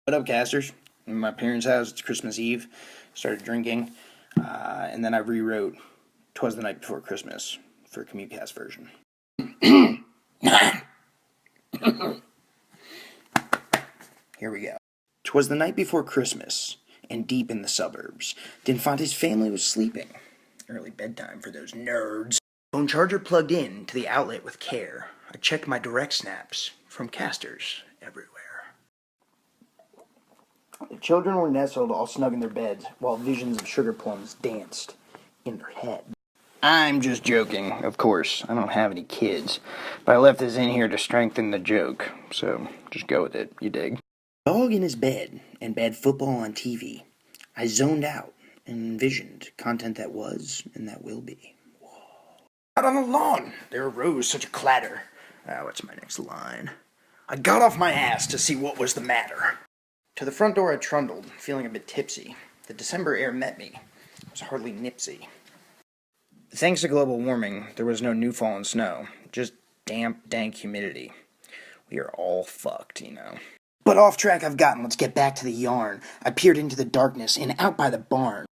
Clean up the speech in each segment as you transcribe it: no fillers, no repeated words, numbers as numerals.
What up, casters? In my parents' house, it's Christmas Eve. Started drinking, and then I rewrote "'Twas the Night Before Christmas" for a CommuteCast version. Here we go. 'Twas the night before Christmas, and deep in the suburbs, D'Infante's family was sleeping. Early bedtime for those nerds. Phone charger plugged in to the outlet with care. I checked my direct snaps from casters everywhere. The children were nestled all snug in their beds, while visions of sugar plums danced in their head. I'm just joking, of course. I don't have any kids. But I left this in here to strengthen the joke, so just go with it, you dig? Dog in his bed and bad football on TV. I zoned out and envisioned content that was and that will be. Whoa. Out on the lawn, there arose such a clatter. What's my next line? I got off my ass to see what was the matter. To the front door I trundled, feeling a bit tipsy. The December air met me. It was hardly nipsy. Thanks to global warming, there was no new fallen snow. Just damp, dank humidity. We are all fucked, you know. But off track I've gotten, let's get back to the yarn. I peered into the darkness and out by the barn.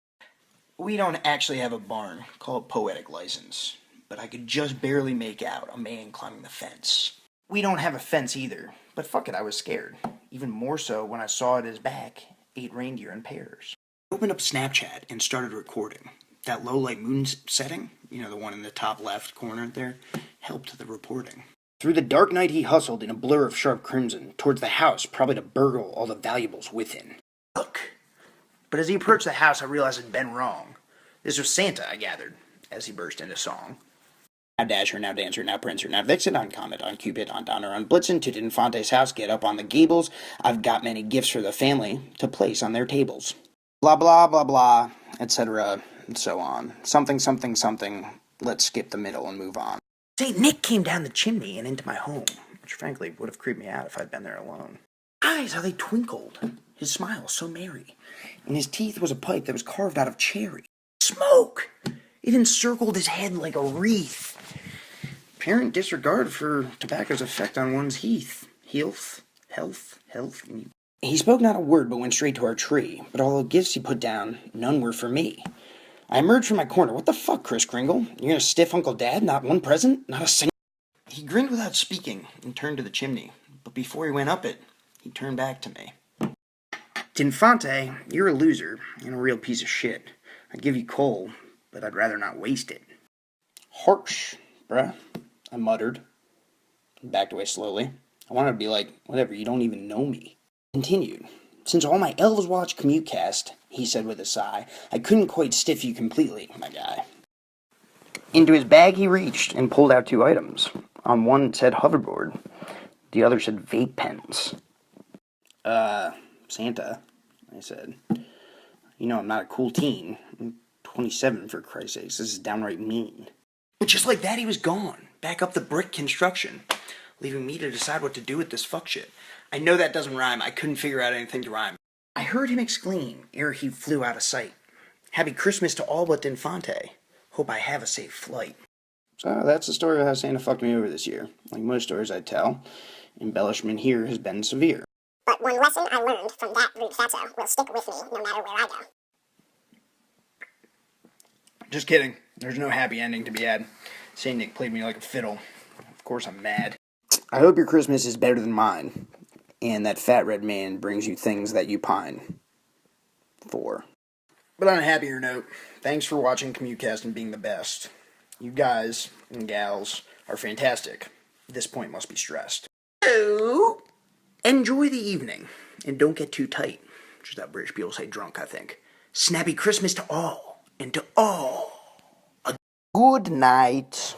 We don't actually have a barn, call it poetic license. But I could just barely make out a man climbing the fence. We don't have a fence either, but fuck it, I was scared. Even more so when I saw at his back 8 reindeer in pairs. I opened up Snapchat and started recording. That low light moon setting, you know, the one in the top left corner there, helped the reporting. Through the dark night he hustled in a blur of sharp crimson towards the house, probably to burgle all the valuables within. Look! But as he approached the house, I realized I'd been wrong. This was Santa, I gathered, as he burst into song. Now Dasher, now Dancer, now Prancer, now Vixen, on Comet, on Cupid, on Donner, on Blitzen, to D'Infante's house, get up on the gables. I've got many gifts for the family to place on their tables. Blah, blah, blah, blah, etc., and so on. Something, something, something. Let's skip the middle and move on. St. Nick came down the chimney and into my home, which frankly would have creeped me out if I'd been there alone. Eyes, how they twinkled. His smile so merry. In his teeth was a pipe that was carved out of cherry. Smoke! It encircled his head like a wreath. Apparent disregard for tobacco's effect on one's health. Health. He spoke not a word, but went straight to our tree. But all the gifts he put down, none were for me. I emerged from my corner. What the fuck, Kris Kringle? You're gonna stiff Uncle Dad? Not one present? Not a single... He grinned without speaking and turned to the chimney. But before he went up it, he turned back to me. D'Infante, you're a loser and a real piece of shit. I'd give you coal, but I'd rather not waste it. Harsh, bruh, I muttered. Backed away slowly. I wanted to be like, whatever, you don't even know me. Continued. Since all my elves watch CommuteCast, he said with a sigh, I couldn't quite stiff you completely, my guy. Into his bag he reached and pulled out 2 items. On one it said hoverboard. The other said vape pens. Santa, I said. You know I'm not a cool teen. I'm 27, for Christ's sakes. This is downright mean. But just like that, he was gone. Back up the brick construction. Leaving me to decide what to do with this fuck shit. I know that doesn't rhyme. I couldn't figure out anything to rhyme. I heard him exclaim ere he flew out of sight. Happy Christmas to all but D'Infante. Hope I have a safe flight. So that's the story of how Santa fucked me over this year. Like most stories I tell, embellishment here has been severe. But one lesson I learned from that rude fatso will stick with me no matter where I go. Just kidding. There's no happy ending to be had. St. Nick played me like a fiddle. Of course I'm mad. I hope your Christmas is better than mine, and that fat red man brings you things that you pine for. But on a happier note, thanks for watching CommuteCast and being the best. You guys and gals are fantastic. This point must be stressed. So, enjoy the evening, and don't get too tight. Just how British people say drunk, I think. Snappy Christmas to all, and to all, a good night.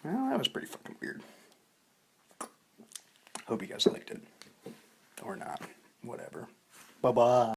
Well, that was pretty fucking weird. Hope you guys liked it. Or not. Whatever. Bye-bye.